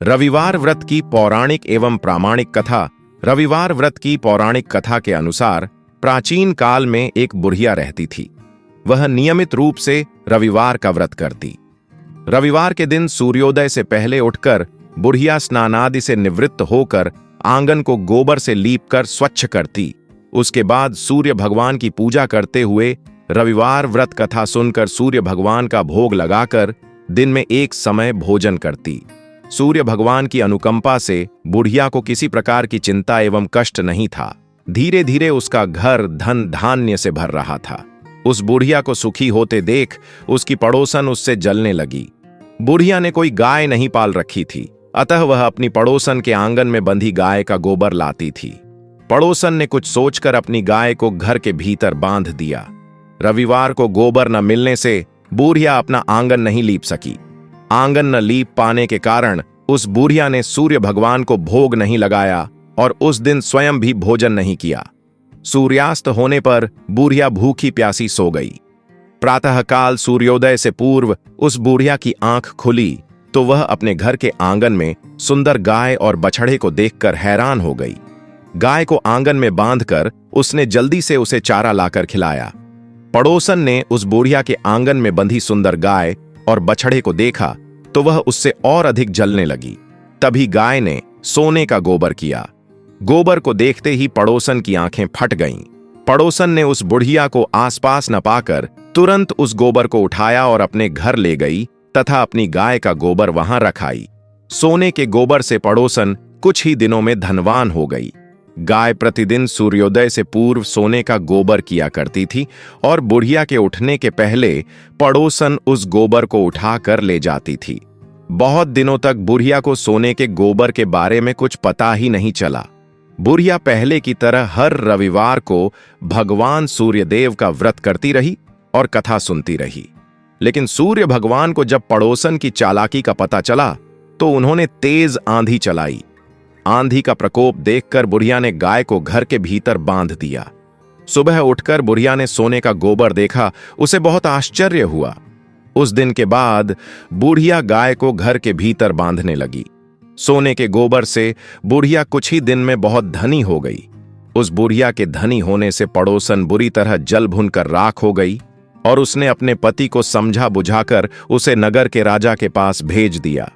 रविवार व्रत की पौराणिक एवं प्रामाणिक कथा। रविवार व्रत की पौराणिक कथा के अनुसार प्राचीन काल में एक बुढ़िया रहती थी। वह नियमित रूप से रविवार का व्रत करती। रविवार के दिन सूर्योदय से पहले उठकर बुढ़िया स्नानादि से निवृत्त होकर आंगन को गोबर से लीपकर स्वच्छ करती। उसके बाद सूर्य भगवान की पूजा करते हुए रविवार व्रत कथा सुनकर सूर्य भगवान का भोग लगाकर दिन में एक समय भोजन करती। सूर्य भगवान की अनुकंपा से बुढ़िया को किसी प्रकार की चिंता एवं कष्ट नहीं था। धीरे धीरे उसका घर धन धान्य से भर रहा था। उस बुढ़िया को सुखी होते देख उसकी पड़ोसन उससे जलने लगी। बुढ़िया ने कोई गाय नहीं पाल रखी थी, अतः वह अपनी पड़ोसन के आंगन में बंधी गाय का गोबर लाती थी। पड़ोसन ने कुछ सोचकर अपनी गाय को घर के भीतर बांध दिया। रविवार को गोबर न मिलने से बुढ़िया अपना आंगन नहीं लीप सकी। आंगन न लीप पाने के कारण उस बुढ़िया ने सूर्य भगवान को भोग नहीं लगाया और उस दिन स्वयं भी भोजन नहीं किया। सूर्यास्त होने पर बुढ़िया भूखी प्यासी सो गई। प्रातःकाल सूर्योदय से पूर्व उस बुढ़िया की आंख खुली तो वह अपने घर के आंगन में सुंदर गाय और बछड़े को देखकर हैरान हो गई। गाय को आंगन में बांधकर उसने जल्दी से उसे चारा लाकर खिलाया। पड़ोसन ने उस बुढ़िया के आंगन में बंधी सुंदर गाय और बछड़े को देखा तो वह उससे और अधिक जलने लगी। तभी गाय ने सोने का गोबर किया। गोबर को देखते ही पड़ोसन की आंखें फट गईं। पड़ोसन ने उस बुढ़िया को आसपास न पाकर तुरंत उस गोबर को उठाया और अपने घर ले गई तथा अपनी गाय का गोबर वहां रखाई। सोने के गोबर से पड़ोसन कुछ ही दिनों में धनवान हो गई। गाय प्रतिदिन सूर्योदय से पूर्व सोने का गोबर किया करती थी और बुढ़िया के उठने के पहले पड़ोसन उस गोबर को उठाकर ले जाती थी। बहुत दिनों तक बुढ़िया को सोने के गोबर के बारे में कुछ पता ही नहीं चला। बुढ़िया पहले की तरह हर रविवार को भगवान सूर्यदेव का व्रत करती रही और कथा सुनती रही। लेकिन सूर्य भगवान को जब पड़ोसन की चालाकी का पता चला तो उन्होंने तेज आंधी चलाई। आंधी का प्रकोप देखकर बुढ़िया ने गाय को घर के भीतर बांध दिया। सुबह उठकर बुढ़िया ने सोने का गोबर देखा, उसे बहुत आश्चर्य हुआ। उस दिन के बाद बुढ़िया गाय को घर के भीतर बांधने लगी। सोने के गोबर से बुढ़िया कुछ ही दिन में बहुत धनी हो गई। उस बुढ़िया के धनी होने से पड़ोसन बुरी तरह जल भुनकर राख हो गई और उसने अपने पति को समझा बुझाकर उसे नगर के राजा के पास भेज दिया।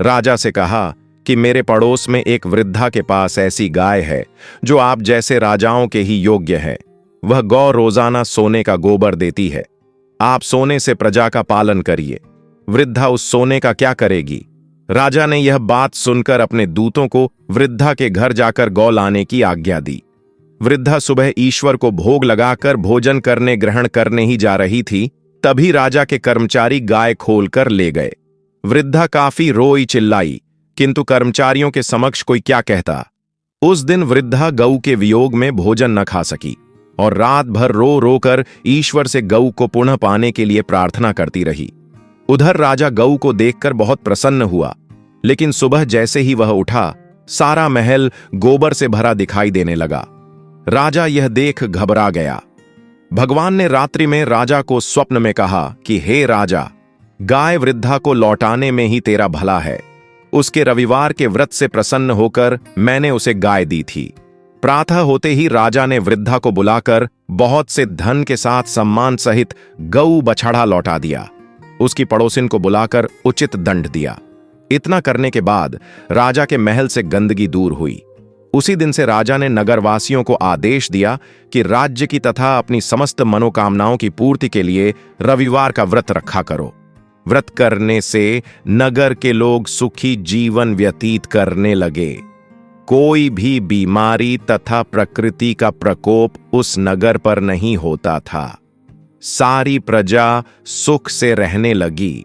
राजा से कहा कि मेरे पड़ोस में एक वृद्धा के पास ऐसी गाय है जो आप जैसे राजाओं के ही योग्य है। वह गौ रोजाना सोने का गोबर देती है। आप सोने से प्रजा का पालन करिए। वृद्धा उस सोने का क्या करेगी? राजा ने यह बात सुनकर अपने दूतों को वृद्धा के घर जाकर गौ लाने की आज्ञा दी। वृद्धा सुबह ईश्वर को भोग लगाकर भोजन करने ग्रहण करने ही जा रही थी, तभी राजा के कर्मचारी गाय खोलकर ले गए। वृद्धा काफी रोई चिल्लाई, किंतु कर्मचारियों के समक्ष कोई क्या कहता। उस दिन वृद्धा गऊ के वियोग में भोजन न खा सकी और रात भर रो रो कर ईश्वर से गऊ को पुनः पाने के लिए प्रार्थना करती रही। उधर राजा गऊ को देखकर बहुत प्रसन्न हुआ, लेकिन सुबह जैसे ही वह उठा सारा महल गोबर से भरा दिखाई देने लगा। राजा यह देख घबरा गया। भगवान ने रात्रि में राजा को स्वप्न में कहा कि हे राजा, गाय वृद्धा को लौटाने में ही तेरा भला है। उसके रविवार के व्रत से प्रसन्न होकर मैंने उसे गाय दी थी। प्रातः होते ही राजा ने वृद्धा को बुलाकर बहुत से धन के साथ सम्मान सहित गऊ बछड़ा लौटा दिया। उसकी पड़ोसिन को बुलाकर उचित दंड दिया। इतना करने के बाद राजा के महल से गंदगी दूर हुई। उसी दिन से राजा ने नगरवासियों को आदेश दिया कि राज्य की तथा अपनी समस्त मनोकामनाओं की पूर्ति के लिए रविवार का व्रत रखा करो। व्रत करने से नगर के लोग सुखी जीवन व्यतीत करने लगे। कोई भी बीमारी तथा प्रकृति का प्रकोप उस नगर पर नहीं होता था। सारी प्रजा सुख से रहने लगी।